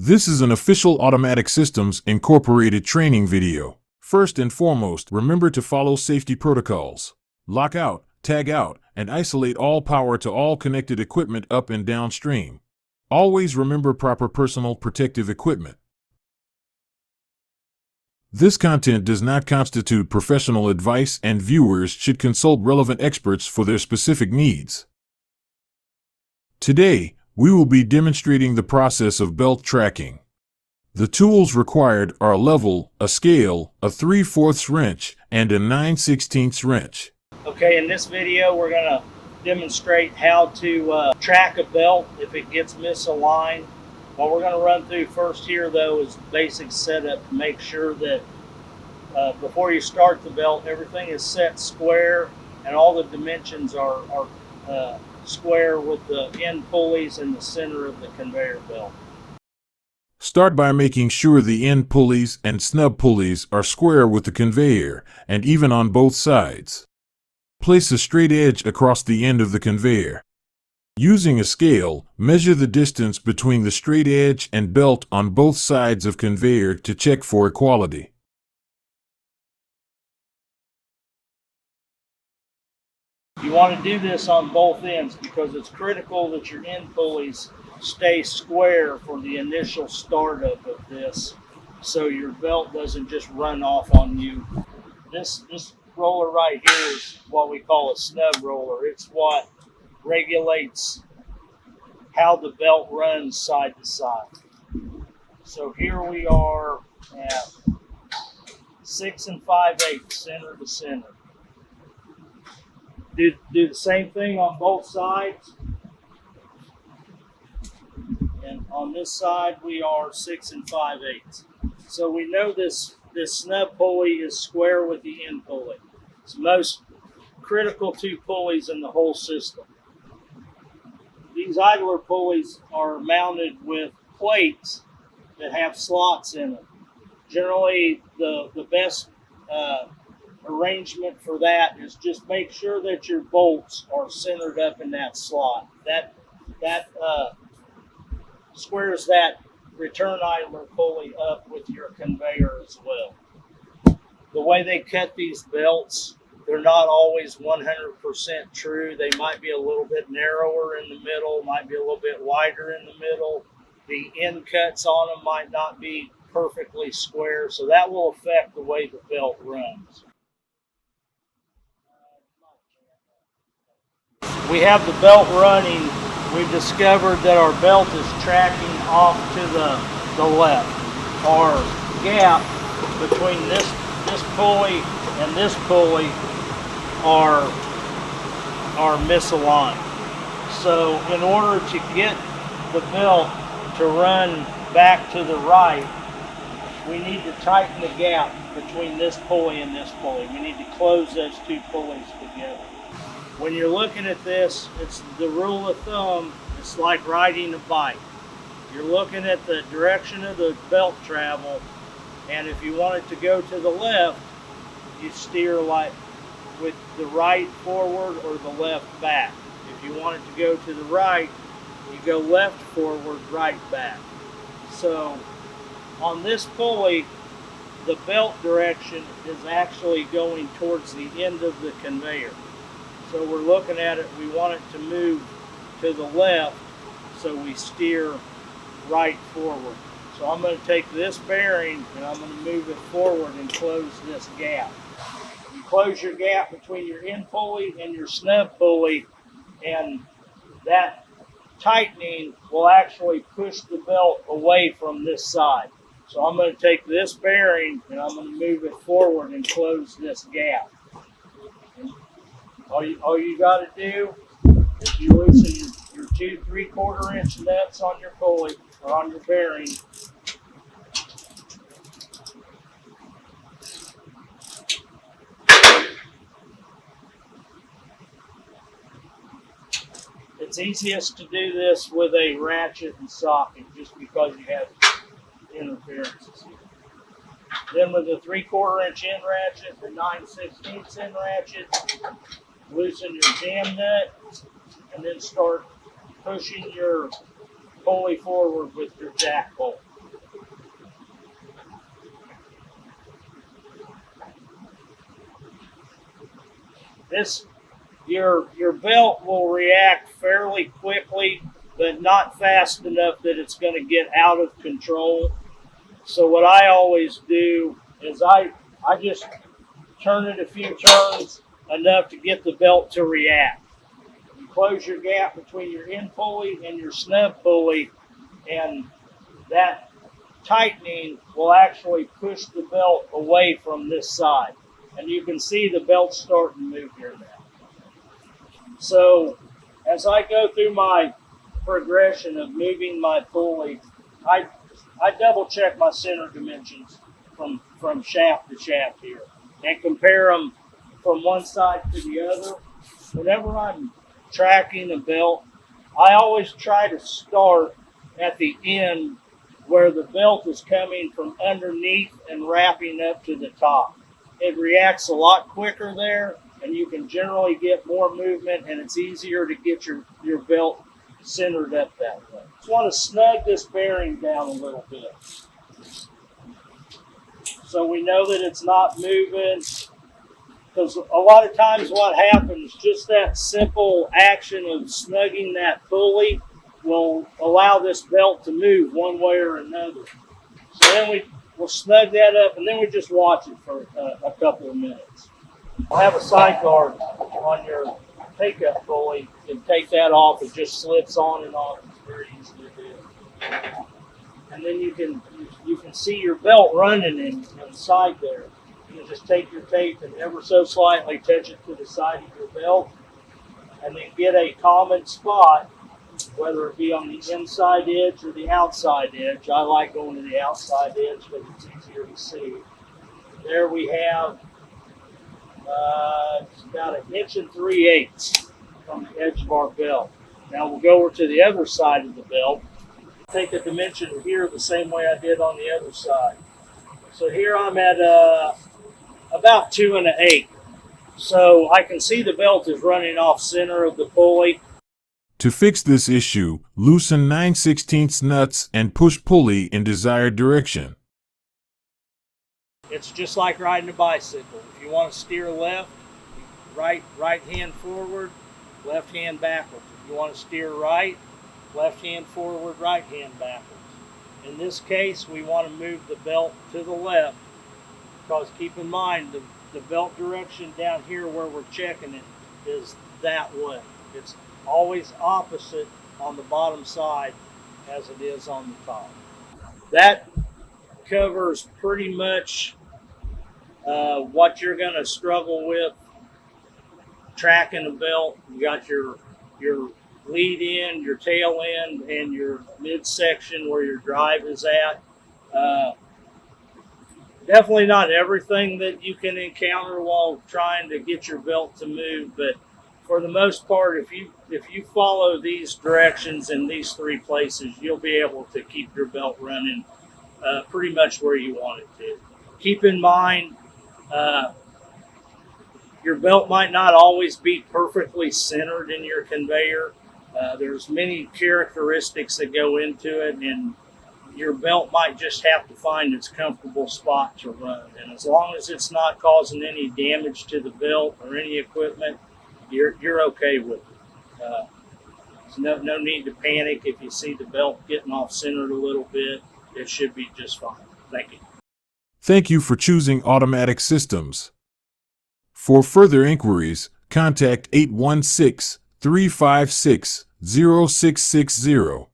This is an official Automatic Systems Incorporated training video. First and foremost, remember to follow safety protocols. Lock out, tag out, and isolate all power to all connected equipment up and downstream. Always remember proper personal protective equipment. This content does not constitute professional advice, and viewers should consult relevant experts for their specific needs. Today, we will be demonstrating the process of belt tracking. The tools required are a level, a scale, a 3/4 wrench, and a 9/16 wrench. Okay, in this video we're going to demonstrate how to track a belt if it gets misaligned. What we're going to run through first here though is basic setup to make sure that before you start the belt everything is set square and all the dimensions are square with the end pulleys in the center of the conveyor belt. Start by making sure the end pulleys and snub pulleys are square with the conveyor and even on both sides. Place a straight edge across the end of the conveyor. Using a scale, measure the distance between the straight edge and belt on both sides of conveyor to check for equality. You want to do this on both ends because it's critical that your end pulleys stay square for the initial startup of this so your belt doesn't just run off on you. This roller right here is what we call a snub roller. It's what regulates how the belt runs side to side. So here we are at 6 5/8 center to center. Do the same thing on both sides. And on this side we are 6 5/8. So we know this snub pulley is square with the end pulley. It's the most critical two pulleys in the whole system. These idler pulleys are mounted with plates that have slots in them. Generally the best arrangement for that is just make sure that your bolts are centered up in that slot. That squares that return idler pulley up with your conveyor as well. The way they cut these belts, they're not always 100% true. They might be a little bit narrower in the middle, might be a little bit wider in the middle. The end cuts on them might not be perfectly square, so that will affect the way the belt runs. We have the belt running. We've discovered that our belt is tracking off to the left. Our gap between this pulley and this pulley are misaligned. So in order to get the belt to run back to the right, we need to tighten the gap between this pulley and this pulley. We need to close those two pulleys together. When you're looking at this, it's the rule of thumb, it's like riding a bike. You're looking at the direction of the belt travel, and if you want it to go to the left, you steer like with the right forward or the left back. If you want it to go to the right, you go left forward, right back. So on this pulley, the belt direction is actually going towards the end of the conveyor. So we're looking at it, we want it to move to the left, so we steer right forward. So I'm going to take this bearing and I'm going to move it forward and close this gap. You close your gap between your end pulley and your snub pulley, and that tightening will actually push the belt away from this side. So I'm going to take this bearing and I'm going to move it forward and close this gap. All you got to do is you loosen your 2 3/4 inch nuts on your pulley or on your bearing. It's easiest to do this with a ratchet and socket just because you have interferences here. Then with the 3/4 inch end ratchet, the 9/16 end ratchet, loosen your jam nut and then start pushing your pulley forward with your jack bolt. This your belt will react fairly quickly, but not fast enough that it's going to get out of control. So what I always do is I just turn it a few turns enough to get the belt to react. You close your gap between your end pulley and your snub pulley, and that tightening will actually push the belt away from this side. And you can see the belt starting to move here now. So as I go through my progression of moving my pulley, I double check my center dimensions from shaft to shaft here and compare them from one side to the other. Whenever I'm tracking a belt, I always try to start at the end where the belt is coming from underneath and wrapping up to the top. It reacts a lot quicker there, and you can generally get more movement, and it's easier to get your belt centered up that way. Just want to snug this bearing down a little bit so we know that it's not moving, because a lot of times what happens, just that simple action of snugging that pulley will allow this belt to move one way or another. So then we'll snug that up, and then we just watch it for a couple of minutes. I'll have a side guard on your pickup pulley. You can take that off. It just slips on and off. It's very easy to do. And then you can see your belt running inside there. You can just take your tape and ever so slightly touch it to the side of your belt, and then get a common spot, whether it be on the inside edge or the outside edge. I like going to the outside edge because it's easier to see. There we have it's about 1 3/8 from the edge of our belt. Now we'll go over to the other side of the belt. Take a dimension here the same way I did on the other side. So here I'm at about 2 1/8. So I can see the belt is running off center of the pulley. To fix this issue, loosen 9/16 nuts and push pulley in desired direction. It's just like riding a bicycle. If you want to steer left, right hand forward, left hand backwards. If you want to steer right, left hand forward, right hand backwards. In this case, we want to move the belt to the left, because keep in mind the belt direction down here where we're checking it is that way. It's always opposite on the bottom side as it is on the top. That covers pretty much what you're going to struggle with tracking a belt. You got your lead end, your tail end, and your midsection where your drive is at. Definitely not everything that you can encounter while trying to get your belt to move, but for the most part, if you follow these directions in these three places, you'll be able to keep your belt running pretty much where you want it to. Keep in mind, your belt might not always be perfectly centered in your conveyor. There's many characteristics that go into it, and your belt might just have to find its comfortable spot to run. And as long as it's not causing any damage to the belt or any equipment, you're okay with it. There's no need to panic if you see the belt getting off centered a little bit. It should be just fine. Thank you. Thank you for choosing Automatic Systems. For further inquiries, contact 816-356-0660.